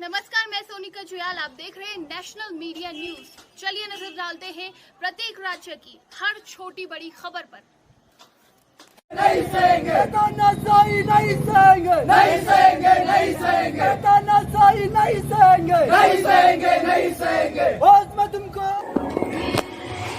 नमस्कार, मैं सोनिका जुयाल। आप देख रहे हैं नेशनल मीडिया न्यूज। चलिए नजर डालते हैं प्रत्येक राज्य की हर छोटी बड़ी खबर पर। नहीं सहेंगे, तानाशाही नहीं सहेंगे, नहीं सहेंगे, नहीं सहेंगे, तानाशाही नहीं सहेंगे, नहीं सहेंगे, नहीं सहेंगे। होश में तुमको।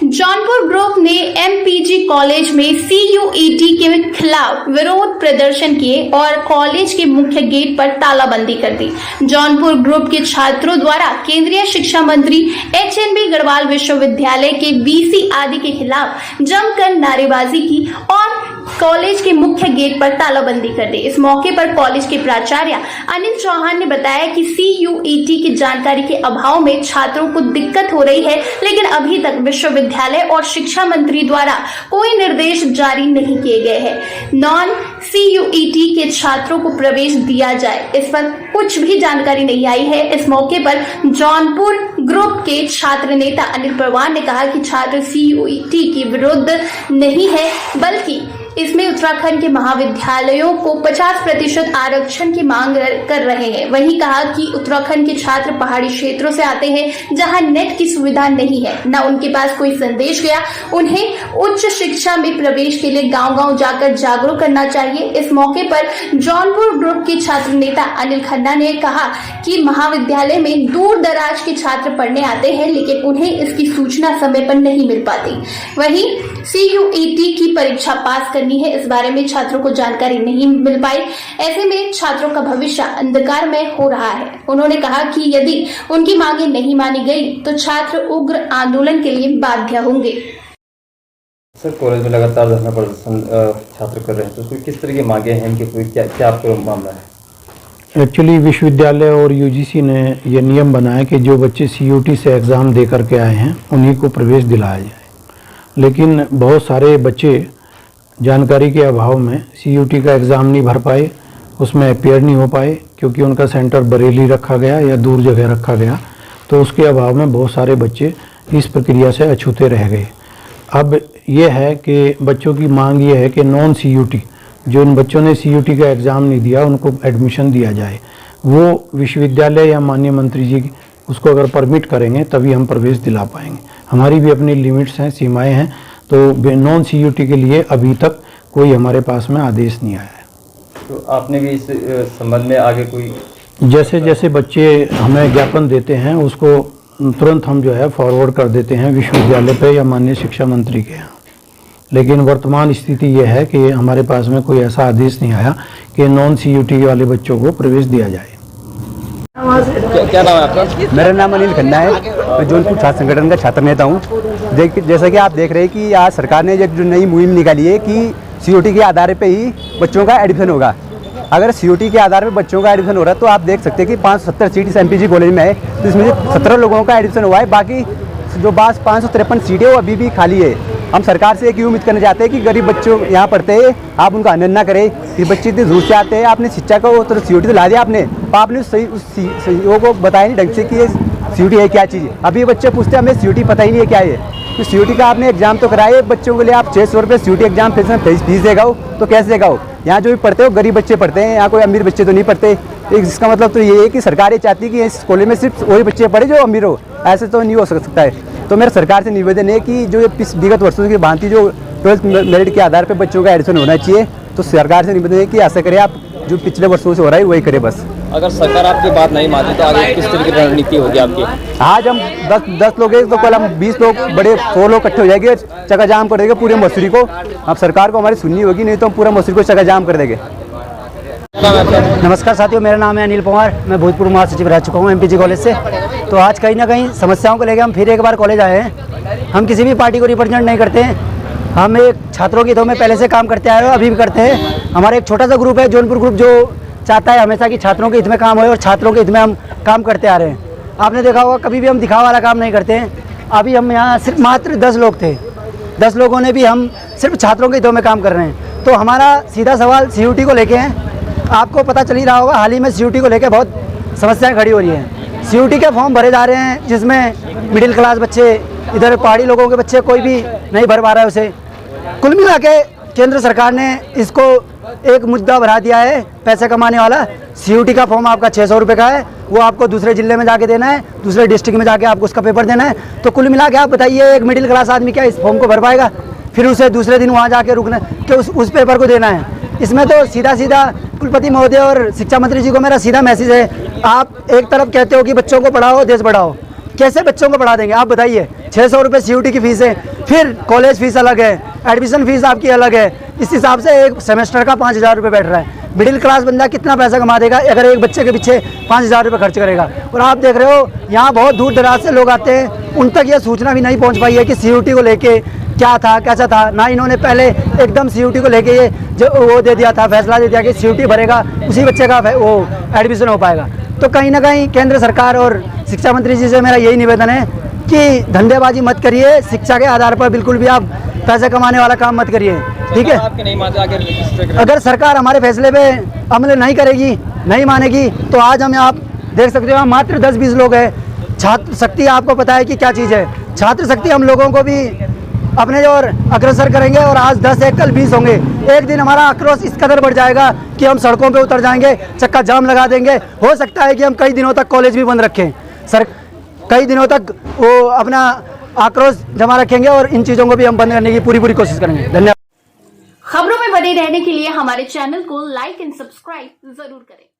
जौनपुर ग्रुप ने एमपीजी कॉलेज में CUET के खिलाफ विरोध प्रदर्शन किए और कॉलेज के मुख्य गेट पर तालाबंदी कर दी। जौनपुर ग्रुप के छात्रों द्वारा केंद्रीय शिक्षा मंत्री HNB गढ़वाल विश्वविद्यालय के VC आदि के खिलाफ जमकर नारेबाजी की और कॉलेज के मुख्य गेट पर तालाबंदी कर दी। इस मौके पर कॉलेज के प्राचार्य अनिल चौहान ने बताया कि CUET की जानकारी के अभाव में छात्रों को दिक्कत हो रही है, लेकिन अभी तक विश्वविद्यालय और शिक्षा मंत्री द्वारा कोई निर्देश जारी नहीं किए गए हैं। नॉन CUET के छात्रों को प्रवेश दिया जाए, इस पर कुछ भी जानकारी नहीं आई है। इस मौके पर जौनपुर ग्रुप के छात्र नेता अनिल परवान ने कहा कि छात्र CUET के विरुद्ध नहीं है, बल्कि इसमें उत्तराखंड के महाविद्यालयों को 50% आरक्षण की मांग कर रहे हैं। वहीं कहा कि उत्तराखंड के छात्र पहाड़ी क्षेत्रों से आते हैं, जहां नेट की सुविधा नहीं है, न उनके पास कोई संदेश गया। उन्हें उच्च शिक्षा में प्रवेश के लिए गांव-गांव जाकर जागरूक करना चाहिए। इस मौके पर जौनपुर ग्रुप के छात्र नेता अनिल खन्ना ने कहा कि महाविद्यालय में दूर दराज के छात्र पढ़ने आते हैं, लेकिन उन्हें इसकी सूचना समय पर नहीं मिल पाती। वहीं CUET की परीक्षा पास करनी है, इस बारे में छात्रों को जानकारी नहीं मिल पाई। ऐसे में छात्रों का भविष्य अंधकार में हो रहा है। उन्होंने कहा कि यदि उनकी मांगे नहीं मानी गई तो छात्र उग्र आंदोलन के लिए बाध्य होंगे। सर, कॉलेज में लगातार धरना प्रदर्शन छात्र कर रहे हैं, तो किस तरह की मांगे हैं इनकी, कोई क्या आपका मामला है? एक्चुअली विश्वविद्यालय और UGC ने यह नियम बनाया कि जो बच्चे CUET से एग्ज़ाम दे करके आए हैं उन्हीं को प्रवेश दिलाया जाए, लेकिन बहुत सारे बच्चे जानकारी के अभाव में CUET का एग्ज़ाम नहीं भर पाए, उसमें अपेयर नहीं हो पाए क्योंकि उनका सेंटर बरेली रखा गया या दूर जगह रखा गया, तो उसके अभाव में बहुत सारे बच्चे इस प्रक्रिया से अछूते रह गए। अब यह है कि बच्चों की मांग ये है कि नॉन CUET, जो उन बच्चों ने CUET का एग्ज़ाम नहीं दिया, उनको एडमिशन दिया जाए। वो विश्वविद्यालय या माननीय मंत्री जी उसको अगर परमिट करेंगे तभी हम प्रवेश दिला पाएंगे। हमारी भी अपनी लिमिट्स हैं, सीमाएँ हैं, तो नॉन CUET के लिए अभी तक कोई हमारे पास में आदेश नहीं आया है। तो आपने भी इस संबंध में आगे कोई जैसे जैसे बच्चे हमें ज्ञापन देते हैं उसको तुरंत हम जो है फॉरवर्ड कर देते हैं विश्वविद्यालय पे या माननीय शिक्षा मंत्री के यहाँ, लेकिन वर्तमान स्थिति यह है कि हमारे पास में कोई ऐसा आदेश नहीं आया कि नॉन CUET वाले बच्चों को प्रवेश दिया जाए। क्या नाम है आपका? मेरा नाम अनिल खन्ना है, मैं जौनपुर छात्र संगठन का छात्र नेता हूँ। जैसा कि आप देख रहे हैं कि आज सरकार ने जो नई मुहिम निकाली है कि CUET के आधार पे ही बच्चों का एडमिशन होगा। अगर CUET के आधार पे बच्चों का एडमिशन हो रहा है तो आप देख सकते हैं कि 570 सीट इस MPG कॉलेज में है, तो इसमें 17 लोगों का एडमिशन हुआ है। बाकी जो 553 सीटें वो अभी भी खाली है। हम सरकार से एक ही उम्मीद करना चाहते हैं कि गरीब बच्चों यहाँ पढ़ते हैं, आप उनका आनंद ना करें कि बच्चे इतने दूर से आते हैं। आपने शिक्षा को तो CUET तो ला दिया आपने, आपने सही को बताया नहीं ढंग से कि ये CUET है क्या चीज़। अभी बच्चे पूछते हैं हमें CUET पता ही नहीं है क्या है। तो CUET का आपने एग्जाम तो कराए बच्चों के लिए, आप 600 रुपये CUET एग्जाम फीस देगा हो तो कैसे देगा हो? यहाँ जो भी पढ़ते हो गरीब बच्चे पढ़ते हैं, यहाँ कोई अमीर बच्चे तो नहीं पढ़ते। इसका मतलब तो ये है कि सरकार ये चाहती है कि इस कॉलेज में सिर्फ वही बच्चे पढ़े जो अमीर हो, ऐसे तो नहीं हो सकता है। तो मेरा सरकार से निवेदन है कि जो विगत वर्षों की भांति जो 12th मेरिट के आधार पर बच्चों का एडमिशन होना चाहिए, तो सरकार से निवेदन है कि ऐसा करें आप, जो पिछले वर्षों से हो रहा है वही करे बस। अगर सरकार आपकी बात नहीं मानती तो आगे किस तरह की रणनीति होगी आपकी? आज हम 10 लोग हैं तो कल हम 20 लोग, बड़े 100 लोग इकट्ठे हो जाएंगे, चक्का जाम कर देंगे पूरे मसूरी को। अब सरकार को हमारी सुननी होगी, नहीं तो हम पूरा मसूरी को चक्का जाम कर देंगे। नमस्कार साथियों, मेरा नाम है अनिल पवार, मैं भूतपूर्व महासचिव रह चुका हूँ MPG कॉलेज से। तो आज कहीं ना कहीं समस्याओं को लेकर हम फिर एक बार कॉलेज आए हैं। हम किसी भी पार्टी को रिप्रेजेंट नहीं करते हैं, हम एक छात्रों के हितों में पहले से काम करते आए हो, अभी भी करते हैं। हमारा एक छोटा सा ग्रुप है जौनपुर ग्रुप, जो चाहता है हमेशा कि छात्रों के हित में काम हो और छात्रों के हित में हम काम करते आ रहे हैं। आपने देखा होगा कभी भी हम दिखावा वाला काम नहीं करते हैं। अभी हम यहाँ सिर्फ मात्र 10 लोग थे, 10 लोगों ने भी हम सिर्फ छात्रों के हितों में काम कर रहे हैं। तो हमारा सीधा सवाल CUET को लेके है। आपको पता चल ही रहा होगा, हाल ही में CUET को लेकर बहुत समस्याएं खड़ी हो रही हैं। CUET के फॉर्म भरे जा रहे हैं जिसमें मिडिल क्लास बच्चे, इधर पहाड़ी लोगों के बच्चे कोई भी नहीं भर पा रहा है उसे। कुल मिला के केंद्र सरकार ने इसको एक मुद्दा बढ़ा दिया है पैसे कमाने वाला। सीयूटी का फॉर्म आपका 600 रुपये का है, वो आपको दूसरे जिले में जाके देना है, दूसरे डिस्ट्रिक्ट में जाके आपको उसका पेपर देना है। तो कुल मिला के आप बताइए एक मिडिल क्लास आदमी क्या इस फॉर्म को भर पाएगा? फिर उसे दूसरे दिन वहाँ जाके रुकना कि उस पेपर को देना है। इसमें तो सीधा सीधा कुलपति महोदय और शिक्षा मंत्री जी को मेरा सीधा मैसेज है, आप एक तरफ कहते हो कि बच्चों को पढ़ाओ, देश बढ़ाओ, कैसे बच्चों को पढ़ा देंगे आप बताइए? 600 रुपये सीयूटी की फीस है, फिर कॉलेज फीस अलग है, एडमिशन फीस आपकी अलग है। इस हिसाब से एक सेमेस्टर का 5,000 रुपये बैठ रहा है। मिडिल क्लास बंदा कितना पैसा कमा देगा अगर एक बच्चे के पीछे 5,000 रुपये खर्च करेगा? और आप देख रहे हो यहाँ बहुत दूर दराज से लोग आते हैं, उन तक ये सूचना भी नहीं पहुँच पाई है कि सीयूटी को लेके क्या था कैसा था। ना इन्होंने पहले एकदम सीयूटी को लेके ये जो वो दे दिया था, फैसला दे दिया कि सीयूटी भरेगा उसी बच्चे का वो एडमिशन हो पाएगा। तो कहीं ना कहीं केंद्र सरकार और शिक्षा मंत्री जी से मेरा यही निवेदन है कि धंधेबाजी मत करिए, शिक्षा के आधार पर बिल्कुल भी आप पैसे कमाने वाला काम मत करिए, ठीक है? अगर सरकार हमारे फैसले पे अमल नहीं करेगी, नहीं मानेगी, तो आज हम आप देख सकते हो मात्र 10-20 लोग हैं। छात्र शक्ति आपको पता है कि क्या चीज़ है। छात्र शक्ति हम लोगों को भी अपने और अग्रसर करेंगे और आज 10 है कल 20 होंगे। एक दिन हमारा आक्रोश इस कदर बढ़ जाएगा कि हम सड़कों पे उतर जाएंगे, चक्का जाम लगा देंगे। हो सकता है कि हम कई दिनों तक कॉलेज भी बंद रखें, कई दिनों तक वो अपना आक्रोश जमा रखेंगे और इन चीज़ों को भी हम बंद करने की पूरी कोशिश करेंगे। धन्यवाद। खबरों में बने रहने के लिए हमारे चैनल को लाइक एंड सब्सक्राइब जरूर करें।